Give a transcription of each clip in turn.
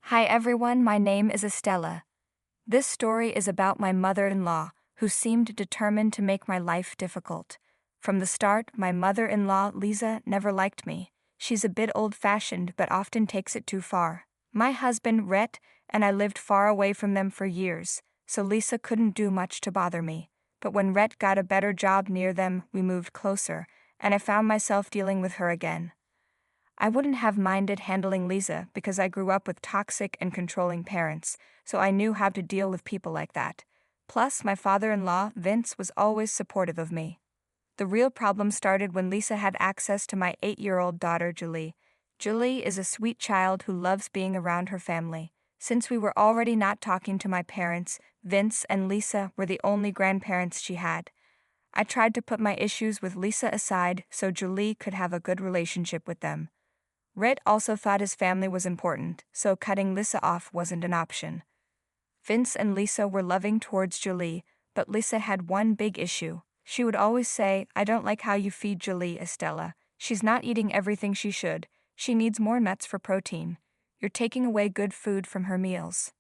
Hi everyone, my name is Estella. This story is about my mother-in-law, who seemed determined to make my life difficult. From the start, my mother-in-law, Lisa, never liked me. She's a bit old-fashioned but often takes it too far. My husband, Rhett, and I lived far away from them for years, so Lisa couldn't do much to bother me. But when Rhett got a better job near them, we moved closer, and I found myself dealing with her again. I wouldn't have minded handling Lisa because I grew up with toxic and controlling parents, so I knew how to deal with people like that. Plus, my father-in-law, Vince, was always supportive of me. The real problem started when Lisa had access to my 8-year-old daughter, Julie. Julie is a sweet child who loves being around her family. Since we were already not talking to my parents, Vince and Lisa were the only grandparents she had. I tried to put my issues with Lisa aside so Julie could have a good relationship with them. Rhett also thought his family was important, so cutting Lisa off wasn't an option. Vince and Lisa were loving towards Julie, but Lisa had one big issue. She would always say, "I don't like how you feed Julie, Estella. She's not eating everything she should. She needs more nuts for protein. You're taking away good food from her meals."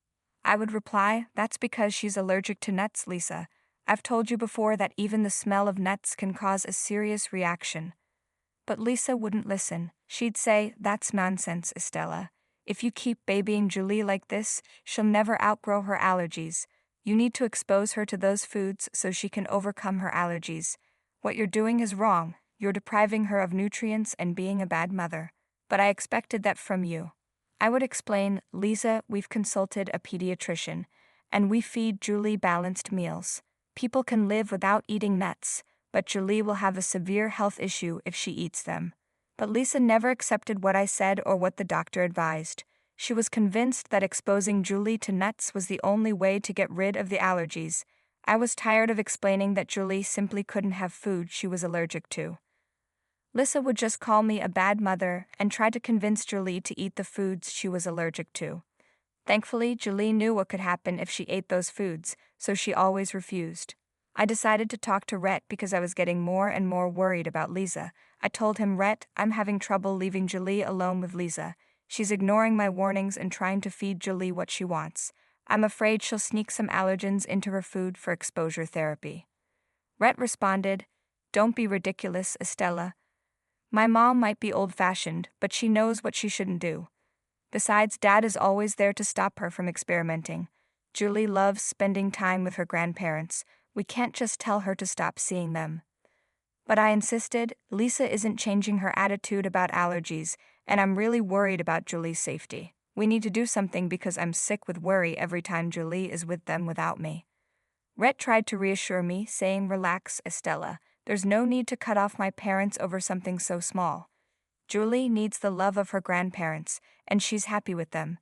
I would reply, "That's because she's allergic to nuts, Lisa. I've told you before that even the smell of nuts can cause a serious reaction." But Lisa wouldn't listen. She'd say, "That's nonsense, Estella. If you keep babying Julie like this, she'll never outgrow her allergies. You need to expose her to those foods so she can overcome her allergies. What you're doing is wrong. You're depriving her of nutrients and being a bad mother. But I expected that from you." I would explain, "Lisa, we've consulted a pediatrician, and we feed Julie balanced meals. People can live without eating nuts, but Julie will have a severe health issue if she eats them." But Lisa never accepted what I said or what the doctor advised. She was convinced that exposing Julie to nuts was the only way to get rid of the allergies. I was tired of explaining that Julie simply couldn't have food she was allergic to. Lisa would just call me a bad mother and try to convince Julie to eat the foods she was allergic to. Thankfully, Julie knew what could happen if she ate those foods, so she always refused. I decided to talk to Rhett because I was getting more and more worried about Lisa. I told him, "Rhett, I'm having trouble leaving Julie alone with Lisa. She's ignoring my warnings and trying to feed Julie what she wants. I'm afraid she'll sneak some allergens into her food for exposure therapy." Rhett responded, "Don't be ridiculous, Estella. My mom might be old-fashioned, but she knows what she shouldn't do. Besides, Dad is always there to stop her from experimenting. Julie loves spending time with her grandparents. We can't just tell her to stop seeing them." But I insisted, "Lisa isn't changing her attitude about allergies, and I'm really worried about Julie's safety. We need to do something because I'm sick with worry every time Julie is with them without me." Rhett tried to reassure me, saying, "Relax, Estella. There's no need to cut off my parents over something so small. Julie needs the love of her grandparents, and she's happy with them.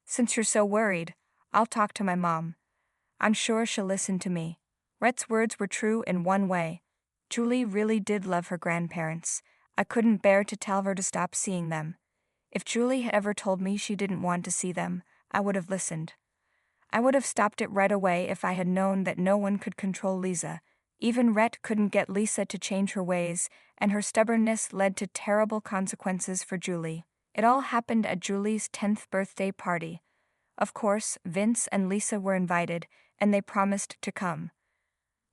Since you're so worried, I'll talk to my mom. I'm sure she'll listen to me." Rhett's words were true in one way. Julie really did love her grandparents. I couldn't bear to tell her to stop seeing them. If Julie had ever told me she didn't want to see them, I would have listened. I would have stopped it right away if I had known that no one could control Lisa. Even Rhett couldn't get Lisa to change her ways, and her stubbornness led to terrible consequences for Julie. It all happened at Julie's 10th birthday party. Of course, Vince and Lisa were invited, and they promised to come.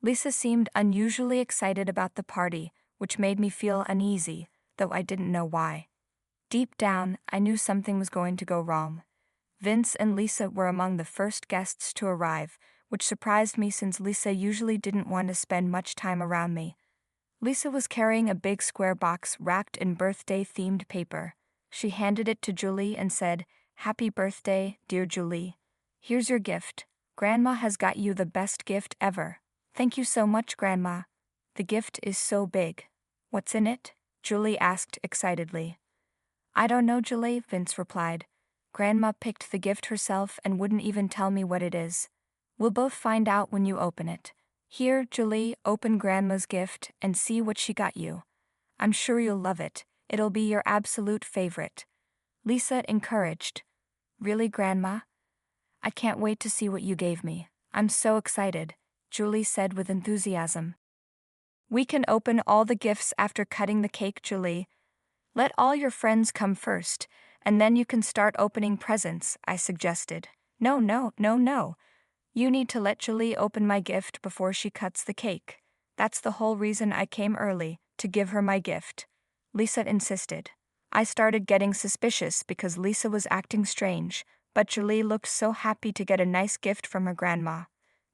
Lisa seemed unusually excited about the party, which made me feel uneasy, though I didn't know why. Deep down, I knew something was going to go wrong. Vince and Lisa were among the first guests to arrive, which surprised me since Lisa usually didn't want to spend much time around me. Lisa was carrying a big square box wrapped in birthday-themed paper. She handed it to Julie and said, "Happy birthday, dear Julie. Here's your gift. Grandma has got you the best gift ever." "Thank you so much, Grandma. The gift is so big." "What's in it?" Julie asked excitedly. "I don't know, Julie," Vince replied. "Grandma picked the gift herself and wouldn't even tell me what it is. We'll both find out when you open it. Here, Julie, open Grandma's gift and see what she got you. I'm sure you'll love it. It'll be your absolute favorite." Lisa encouraged. "Really, Grandma? I can't wait to see what you gave me. I'm so excited," Julie said with enthusiasm. "We can open all the gifts after cutting the cake, Julie. Let all your friends come first, And then you can start opening presents, I suggested. No, no, no, no. You need to let Julie open my gift before she cuts the cake. That's the whole reason I came early, to give her my gift. Lisa insisted. I started getting suspicious because Lisa was acting strange, but Julie looked so happy to get a nice gift from her grandma.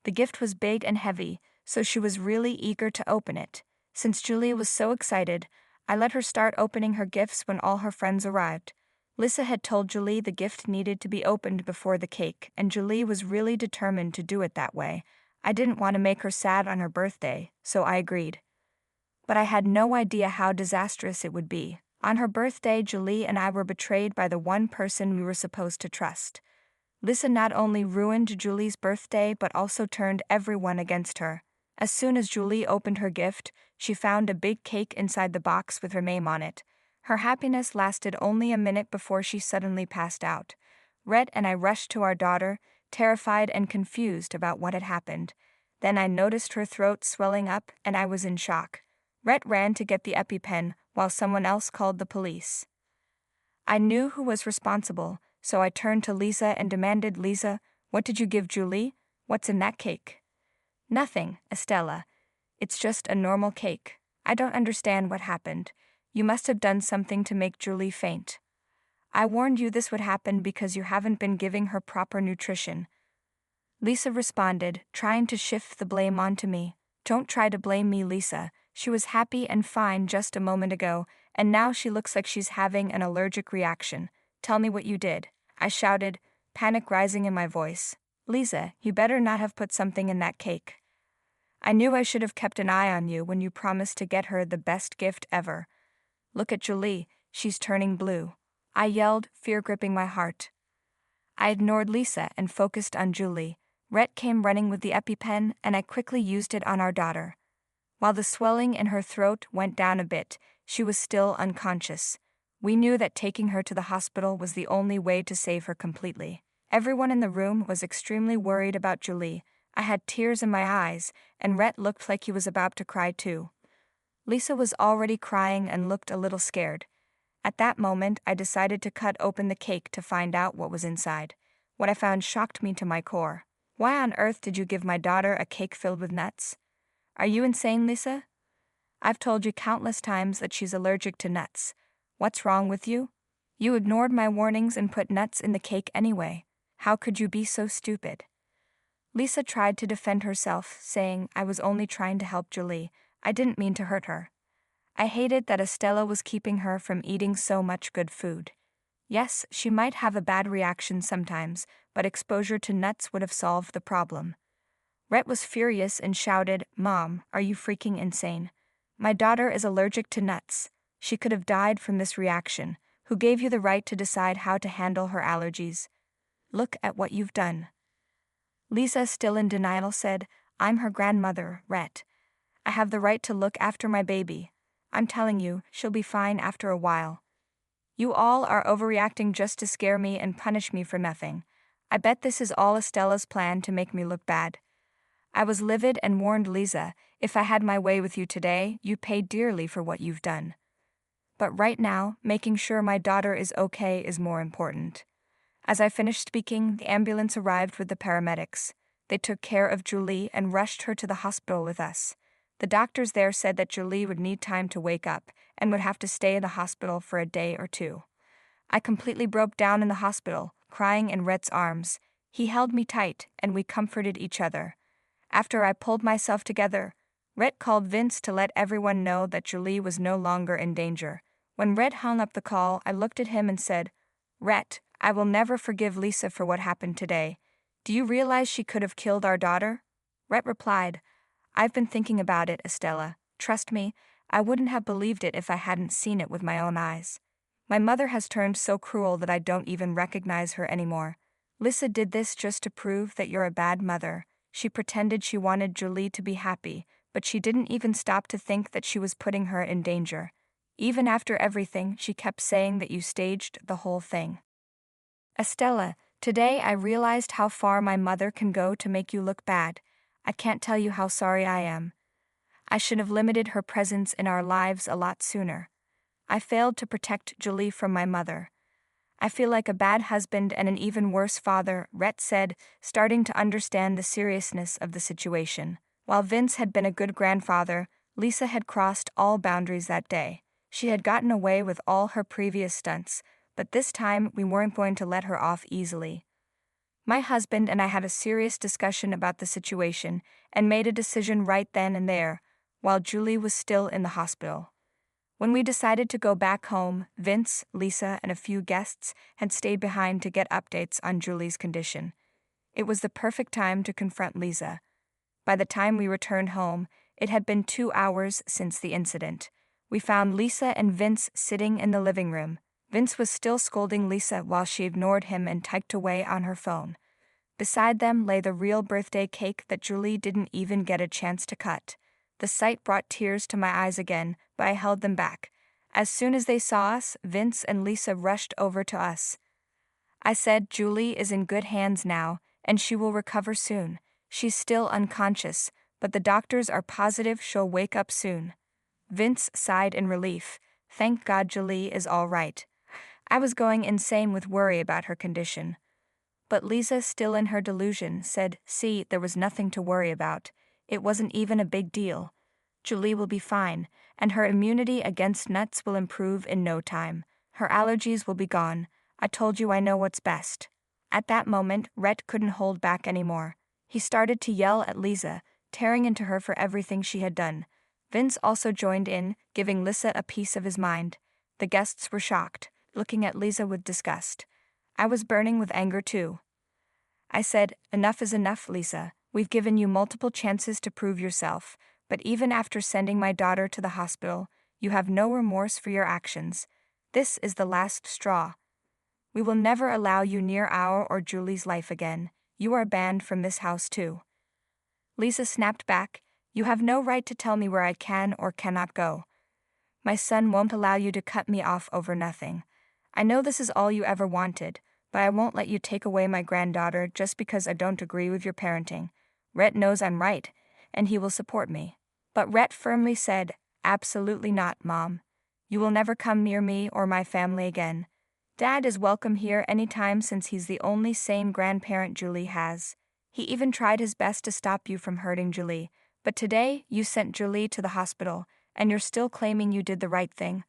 The gift was big and heavy, so she was really eager to open it. Since Julie was so excited, I let her start opening her gifts when all her friends arrived. Lisa had told Julie the gift needed to be opened before the cake, and Julie was really determined to do it that way. I didn't want to make her sad on her birthday, so I agreed. But I had no idea how disastrous it would be. On her birthday, Julie and I were betrayed by the one person we were supposed to trust. Lisa not only ruined Julie's birthday but also turned everyone against her. As soon as Julie opened her gift, she found a big cake inside the box with her name on it. Her happiness lasted only a minute before she suddenly passed out. Rhett and I rushed to our daughter, terrified and confused about what had happened. Then I noticed her throat swelling up and I was in shock. Rhett ran to get the EpiPen while someone else called the police. I knew who was responsible, so I turned to Lisa and demanded, "Lisa, what did you give Julie? What's in that cake?" "Nothing, Estella. It's just a normal cake. I don't understand what happened. You must have done something to make Julie faint. I warned you this would happen because you haven't been giving her proper nutrition." Lisa responded, trying to shift the blame onto me. "Don't try to blame me, Lisa. She was happy and fine just a moment ago, and now she looks like she's having an allergic reaction. Tell me what you did," I shouted, panic rising in my voice. "Lisa, you better not have put something in that cake. I knew I should have kept an eye on you when you promised to get her the best gift ever. Look at Julie, she's turning blue," I yelled, fear gripping my heart. I ignored Lisa and focused on Julie. Rhett came running with the EpiPen, and I quickly used it on our daughter. While the swelling in her throat went down a bit, she was still unconscious. We knew that taking her to the hospital was the only way to save her completely. Everyone in the room was extremely worried about Julie. I had tears in my eyes, and Rhett looked like he was about to cry too. Lisa was already crying and looked a little scared. At that moment, I decided to cut open the cake to find out what was inside. What I found shocked me to my core. Why on earth did you give my daughter a cake filled with nuts? Are you insane, Lisa? I've told you countless times that she's allergic to nuts. What's wrong with you? You ignored my warnings and put nuts in the cake anyway. How could you be so stupid? Lisa tried to defend herself, saying I was only trying to help Julie. I didn't mean to hurt her. I hated that Estella was keeping her from eating so much good food. Yes, she might have a bad reaction sometimes, but exposure to nuts would have solved the problem. Rhett was furious and shouted, "Mom, are you freaking insane? My daughter is allergic to nuts. She could have died from this reaction. Who gave you the right to decide how to handle her allergies? Look at what you've done." Lisa, still in denial, said, "I'm her grandmother, Rhett. I have the right to look after my baby. I'm telling you, she'll be fine after a while. You all are overreacting just to scare me and punish me for nothing. I bet this is all Estella's plan to make me look bad." I was livid and warned Lisa, "If I had my way with you today, you'd pay dearly for what you've done. But right now, making sure my daughter is okay is more important." As I finished speaking, the ambulance arrived with the paramedics. They took care of Julie and rushed her to the hospital with us. The doctors there said that Julie would need time to wake up and would have to stay in the hospital for a day or two. I completely broke down in the hospital, crying in Rhett's arms. He held me tight, and we comforted each other. After I pulled myself together, Rhett called Vince to let everyone know that Julie was no longer in danger. When Rhett hung up the call, I looked at him and said, "Rhett, I will never forgive Lisa for what happened today. Do you realize she could have killed our daughter?" Rhett replied, "I've been thinking about it, Estella. Trust me, I wouldn't have believed it if I hadn't seen it with my own eyes. My mother has turned so cruel that I don't even recognize her anymore. Lisa did this just to prove that you're a bad mother. She pretended she wanted Julie to be happy, but she didn't even stop to think that she was putting her in danger. Even after everything, she kept saying that you staged the whole thing. Estella, today I realized how far my mother can go to make you look bad. I can't tell you how sorry I am. I should have limited her presence in our lives a lot sooner. I failed to protect Julie from my mother. I feel like a bad husband and an even worse father, Rhett said, starting to understand the seriousness of the situation. While Vince had been a good grandfather, Lisa had crossed all boundaries that day. She had gotten away with all her previous stunts, but this time we weren't going to let her off easily. My husband and I had a serious discussion about the situation and made a decision right then and there, while Julie was still in the hospital. When we decided to go back home, Vince, Lisa, and a few guests had stayed behind to get updates on Julie's condition. It was the perfect time to confront Lisa. By the time we returned home, it had been 2 hours since the incident. We found Lisa and Vince sitting in the living room. Vince was still scolding Lisa while she ignored him and typed away on her phone. Beside them lay the real birthday cake that Julie didn't even get a chance to cut. The sight brought tears to my eyes again, but I held them back. As soon as they saw us, Vince and Lisa rushed over to us. I said, "Julie is in good hands now, and she will recover soon. She's still unconscious, but the doctors are positive she'll wake up soon." Vince sighed in relief. Thank God Julie is all right. I was going insane with worry about her condition. But Lisa, still in her delusion, said, "See, there was nothing to worry about. It wasn't even a big deal. Julie will be fine, and her immunity against nuts will improve in no time. Her allergies will be gone. I told you I know what's best." At that moment, Rhett couldn't hold back anymore. He started to yell at Lisa, tearing into her for everything she had done. Vince also joined in, giving Lisa a piece of his mind. The guests were shocked, looking at Lisa with disgust. I was burning with anger too. I said, "Enough is enough, Lisa. We've given you multiple chances to prove yourself, but even after sending my daughter to the hospital, you have no remorse for your actions. This is the last straw. We will never allow you near our or Julie's life again. You are banned from this house too." Lisa snapped back, "You have no right to tell me where I can or cannot go. My son won't allow you to cut me off over nothing. I know this is all you ever wanted, but I won't let you take away my granddaughter just because I don't agree with your parenting. Rhett knows I'm right, and he will support me." But Rhett firmly said, "Absolutely not, Mom. You will never come near me or my family again. Dad is welcome here anytime since he's the only sane grandparent Julie has. He even tried his best to stop you from hurting Julie, but today you sent Julie to the hospital, and you're still claiming you did the right thing.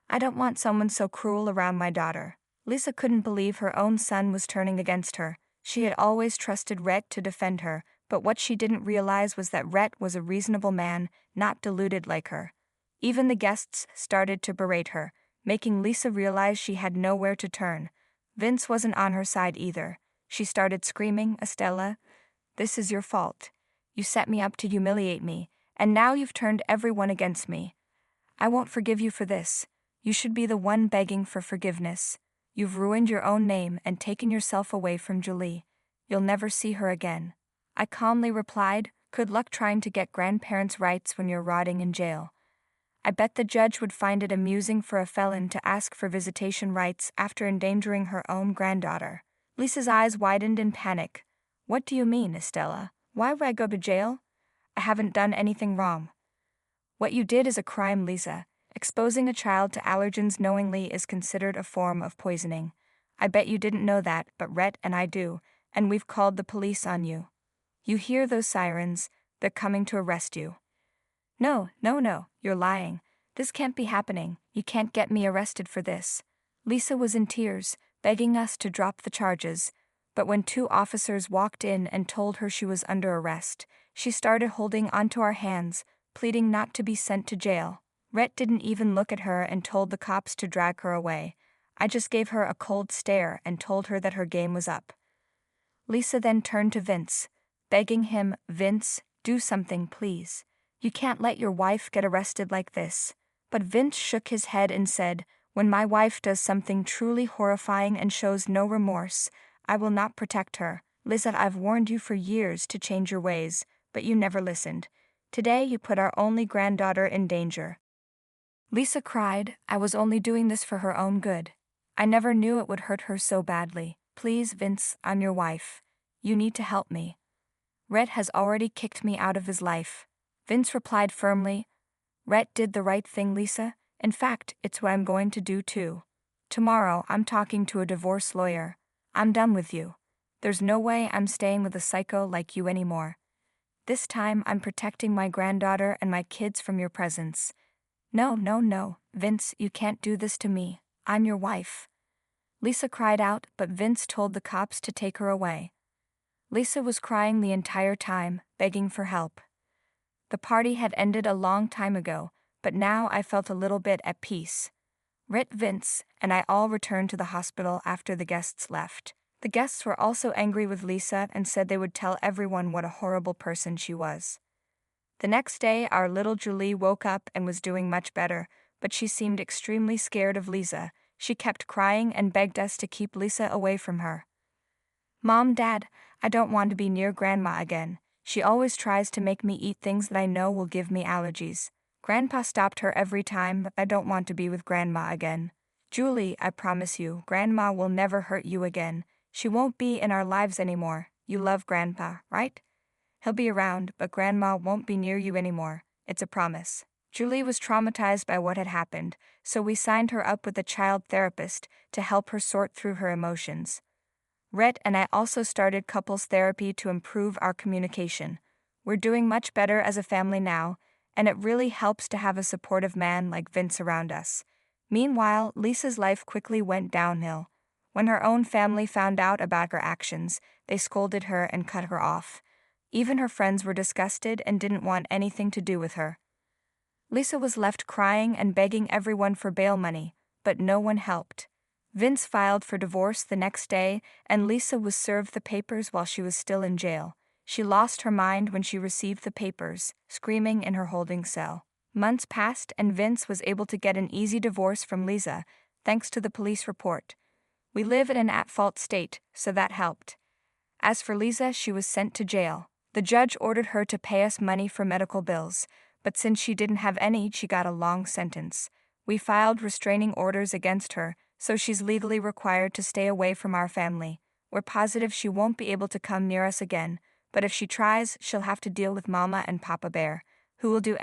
I don't want someone so cruel around my daughter." Lisa couldn't believe her own son was turning against her. She had always trusted Rhett to defend her, but what she didn't realize was that Rhett was a reasonable man, not deluded like her. Even the guests started to berate her, making Lisa realize she had nowhere to turn. Vince wasn't on her side either. She started screaming, "Estella, this is your fault. You set me up to humiliate me, and now you've turned everyone against me. I won't forgive you for this. You should be the one begging for forgiveness. You've ruined your own name and taken yourself away from Julie. You'll never see her again." I calmly replied, "Good luck trying to get grandparents' rights when you're rotting in jail. I bet the judge would find it amusing for a felon to ask for visitation rights after endangering her own granddaughter." Lisa's eyes widened in panic. "What do you mean, Estella? Why would I go to jail? I haven't done anything wrong." "What you did is a crime, Lisa. Exposing a child to allergens knowingly is considered a form of poisoning. I bet you didn't know that, but Rhett and I do, and we've called the police on you. You hear those sirens? They're coming to arrest you." No, you're lying. This can't be happening. You can't get me arrested for this." Lisa was in tears, begging us to drop the charges, but when 2 officers walked in and told her she was under arrest, she started holding onto our hands, pleading not to be sent to jail. Rhett didn't even look at her and told the cops to drag her away. I just gave her a cold stare and told her that her game was up. Lisa then turned to Vince, begging him, "Vince, do something, please. You can't let your wife get arrested like this." But Vince shook his head and said, "When my wife does something truly horrifying and shows no remorse, I will not protect her. Lisa, I've warned you for years to change your ways, but you never listened. Today you put our only granddaughter in danger." Lisa cried, "I was only doing this for her own good. I never knew it would hurt her so badly. Please, Vince, I'm your wife. You need to help me. Rhett has already kicked me out of his life." Vince replied firmly, "Rhett did the right thing, Lisa. In fact, it's what I'm going to do too." Tomorrow, I'm talking to a divorce lawyer. I'm done with you. There's no way I'm staying with a psycho like you anymore. This time, I'm protecting my granddaughter and my kids from your presence. No, no, no, Vince, you can't do this to me. I'm your wife. Lisa cried out, but Vince told the cops to take her away. Lisa was crying the entire time, begging for help. The party had ended a long time ago, but now I felt a little bit at peace. Rhett, Vince, and I all returned to the hospital after the guests left. The guests were also angry with Lisa and said they would tell everyone what a horrible person she was. The next day, our little Julie woke up and was doing much better, but she seemed extremely scared of Lisa. She kept crying and begged us to keep Lisa away from her. Mom, Dad, I don't want to be near Grandma again. She always tries to make me eat things that I know will give me allergies. Grandpa stopped her every time, but I don't want to be with Grandma again. Julie, I promise you, Grandma will never hurt you again. She won't be in our lives anymore. You love Grandpa, right? He'll be around, but Grandma won't be near you anymore. It's a promise. Julie was traumatized by what had happened, so we signed her up with a child therapist to help her sort through her emotions. Rhett and I also started couples therapy to improve our communication. We're doing much better as a family now, and it really helps to have a supportive man like Vince around us. Meanwhile, Lisa's life quickly went downhill. When her own family found out about her actions, they scolded her and cut her off. Even her friends were disgusted and didn't want anything to do with her. Lisa was left crying and begging everyone for bail money, but no one helped. Vince filed for divorce the next day, and Lisa was served the papers while she was still in jail. She lost her mind when she received the papers, screaming in her holding cell. Months passed and Vince was able to get an easy divorce from Lisa, thanks to the police report. We live in an at-fault state, so that helped. As for Lisa, she was sent to jail. The judge ordered her to pay us money for medical bills, but since she didn't have any, she got a long sentence. We filed restraining orders against her, so she's legally required to stay away from our family. We're positive she won't be able to come near us again, but if she tries, she'll have to deal with Mama and Papa Bear, who will do